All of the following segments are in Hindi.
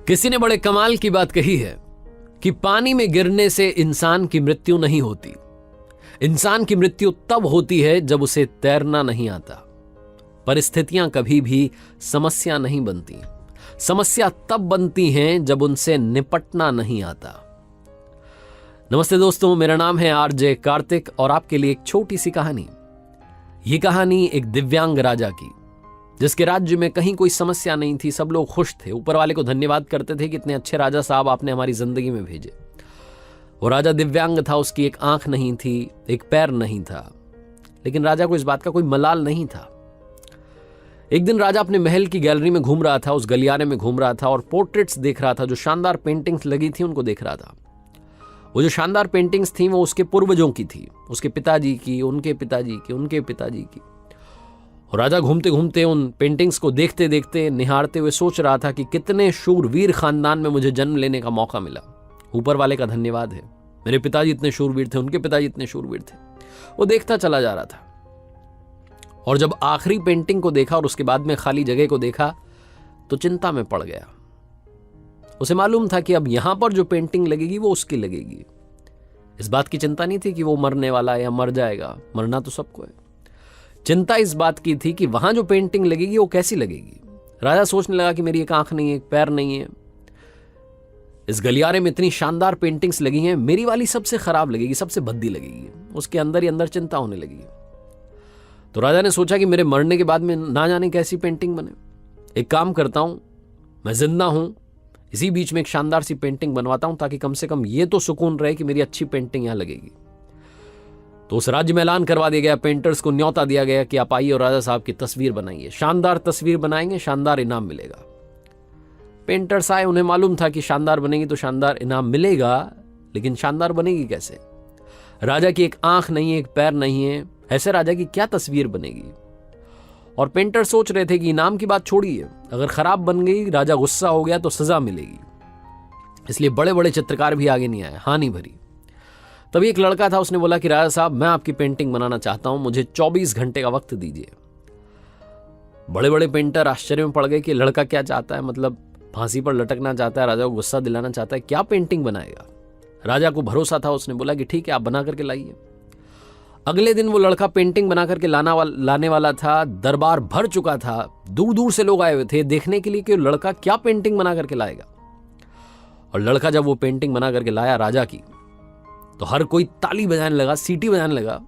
किसी ने बड़े कमाल की बात कही है कि पानी में गिरने से इंसान की मृत्यु नहीं होती। इंसान की मृत्यु तब होती है जब उसे तैरना नहीं आता। परिस्थितियां कभी भी समस्या नहीं बनती। समस्या तब बनती हैं जब उनसे निपटना नहीं आता। नमस्ते दोस्तों, मेरा नाम है आरजे कार्तिक और आपके लिए एक छोटी सी कहानी। ये कहानी एक दिव्यांग राजा की, जिसके राज्य में कहीं कोई समस्या नहीं थी। सब लोग खुश थे, ऊपर वाले को धन्यवाद करते थे कि इतने अच्छे राजा साहब आपने हमारी जिंदगी में भेजे। वो राजा दिव्यांग था, उसकी एक आंख नहीं थी, एक पैर नहीं था, लेकिन राजा को इस बात का कोई मलाल नहीं था। एक दिन राजा अपने महल की गैलरी में घूम रहा था, उस गलियारे में घूम रहा था और पोर्ट्रेट्स देख रहा था। जो शानदार पेंटिंग्स लगी थी उनको देख रहा था। वो जो शानदार पेंटिंग्स थी वो उसके पूर्वजों की थी, उसके पिताजी की, उनके पिताजी की, उनके पिताजी की। और राजा घूमते घूमते उन पेंटिंग्स को देखते देखते, निहारते हुए सोच रहा था कि कितने शूरवीर खानदान में मुझे जन्म लेने का मौका मिला। ऊपर वाले का धन्यवाद है, मेरे पिताजी इतने शूरवीर थे, उनके पिताजी इतने शूरवीर थे। वो देखता चला जा रहा था और जब आखिरी पेंटिंग को देखा और उसके बाद में खाली जगह को देखा तो चिंता में पड़ गया। उसे मालूम था कि अब यहां पर जो पेंटिंग लगेगी वो उसकी लगेगी। इस बात की चिंता नहीं थी कि वो मरने वाला है या मर जाएगा, मरना तो सबको है। चिंता इस बात की थी कि वहां जो पेंटिंग लगेगी वो कैसी लगेगी। राजा सोचने लगा कि मेरी एक आंख नहीं है, एक पैर नहीं है, इस गलियारे में इतनी शानदार पेंटिंग्स लगी हैं, मेरी वाली सबसे खराब लगेगी, सबसे भद्दी लगेगी। उसके अंदर ही अंदर चिंता होने लगी। तो राजा ने सोचा कि मेरे मरने के बाद में ना जाने कैसी पेंटिंग बने। एक काम करता हूं, मैं जिंदा हूं, इसी बीच में एक शानदार सी पेंटिंग बनवाता हूं, ताकि कम से कम ये तो सुकून रहे कि मेरी अच्छी पेंटिंग यहां लगेगी। तो उस राज्य में ऐलान करवा दिया गया, पेंटर्स को न्योता दिया गया कि आप आइए और राजा साहब की तस्वीर बनाइए। शानदार तस्वीर बनाएंगे, शानदार इनाम मिलेगा। पेंटर्स आए, उन्हें मालूम था कि शानदार बनेगी तो शानदार इनाम मिलेगा, लेकिन शानदार बनेगी कैसे? राजा की एक आंख नहीं है, एक पैर नहीं है, ऐसे राजा की क्या तस्वीर बनेगी? और पेंटर सोच रहे थे कि इनाम की बात छोड़िए, अगर खराब बन गई, राजा गुस्सा हो गया तो सजा मिलेगी। इसलिए बड़े बड़े चित्रकार भी आगे नहीं आए, हानि भरी। तभी एक लड़का था, उसने बोला कि राजा साहब, मैं आपकी पेंटिंग बनाना चाहता हूं, मुझे 24 घंटे का वक्त दीजिए। बड़े बड़े पेंटर आश्चर्य में पड़ गए कि लड़का क्या चाहता है, मतलब फांसी पर लटकना चाहता है, राजा को गुस्सा दिलाना चाहता है, क्या पेंटिंग बनाएगा? राजा को भरोसा था, उसने बोला कि ठीक है, आप बना करके लाइए। अगले दिन वो लड़का पेंटिंग बना करके लाने वाला था। दरबार भर चुका था, दूर दूर से लोग आए हुए थे देखने के लिए कि लड़का क्या पेंटिंग बना करके लाएगा। और लड़का जब वो पेंटिंग बना करके लाया राजा की, तो हर कोई ताली बजाने लगा, सीटी बजाने लगा।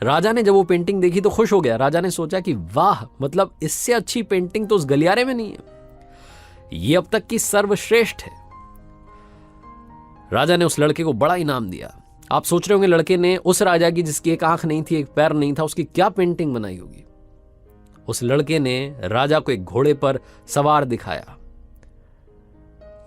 राजा ने जब वो पेंटिंग देखी तो खुश हो गया। राजा ने सोचा कि वाह, मतलब इससे अच्छी पेंटिंग तो उस गलियारे में नहीं है, ये अब तक की सर्वश्रेष्ठ है। राजा ने उस लड़के को बड़ा इनाम दिया। आप सोच रहे होंगे लड़के ने उस राजा की जिसकी एक आंख नहीं थी, एक पैर नहीं था, उसकी क्या पेंटिंग बनाई होगी? उस लड़के ने राजा को एक घोड़े पर सवार दिखाया।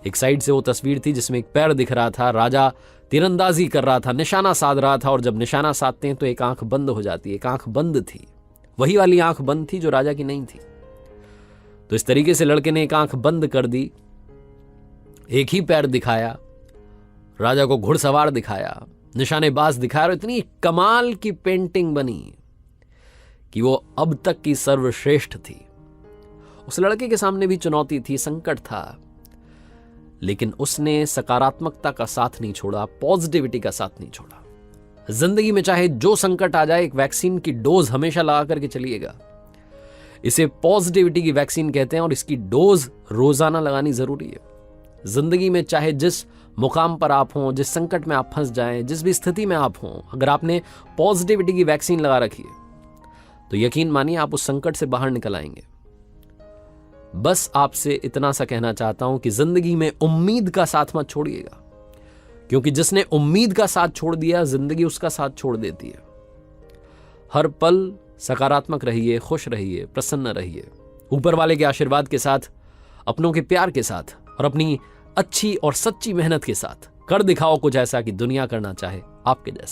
एक साइड से वो तस्वीर थी जिसमें एक पैर दिख रहा था, राजा तीरंदाजी कर रहा था, निशाना साध रहा था। और जब निशाना साधते हैं तो एक आंख बंद हो जाती है, एक आंख बंद थी, वही वाली आंख बंद थी जो राजा की नहीं थी। तो इस तरीके से लड़के ने एक आंख बंद कर दी, एक ही पैर दिखाया, राजा को घुड़सवार दिखाया, निशानेबाज दिखाया, और इतनी कमाल की पेंटिंग बनी कि वो अब तक की सर्वश्रेष्ठ थी। उस लड़के के सामने भी चुनौती थी, संकट था, लेकिन उसने सकारात्मकता का साथ नहीं छोड़ा, पॉजिटिविटी का साथ नहीं छोड़ा। जिंदगी में चाहे जो संकट आ जाए, एक वैक्सीन की डोज हमेशा लगा करके चलिएगा। इसे पॉजिटिविटी की वैक्सीन कहते हैं और इसकी डोज रोजाना लगानी जरूरी है। जिंदगी में चाहे जिस मुकाम पर आप हों, जिस संकट में आप फंस जाएं, जिस भी स्थिति में आप हों, अगर आपने पॉजिटिविटी की वैक्सीन लगा रखी है तो यकीन मानिए आप उस संकट से बाहर निकल आएंगे। बस आपसे इतना सा कहना चाहता हूं कि जिंदगी में उम्मीद का साथ मत छोड़िएगा, क्योंकि जिसने उम्मीद का साथ छोड़ दिया, जिंदगी उसका साथ छोड़ देती है। हर पल सकारात्मक रहिए, खुश रहिए, प्रसन्न रहिए, ऊपर वाले के आशीर्वाद के साथ, अपनों के प्यार के साथ और अपनी अच्छी और सच्ची मेहनत के साथ कर दिखाओ कुछ ऐसा कि दुनिया करना चाहे आपके जैसा।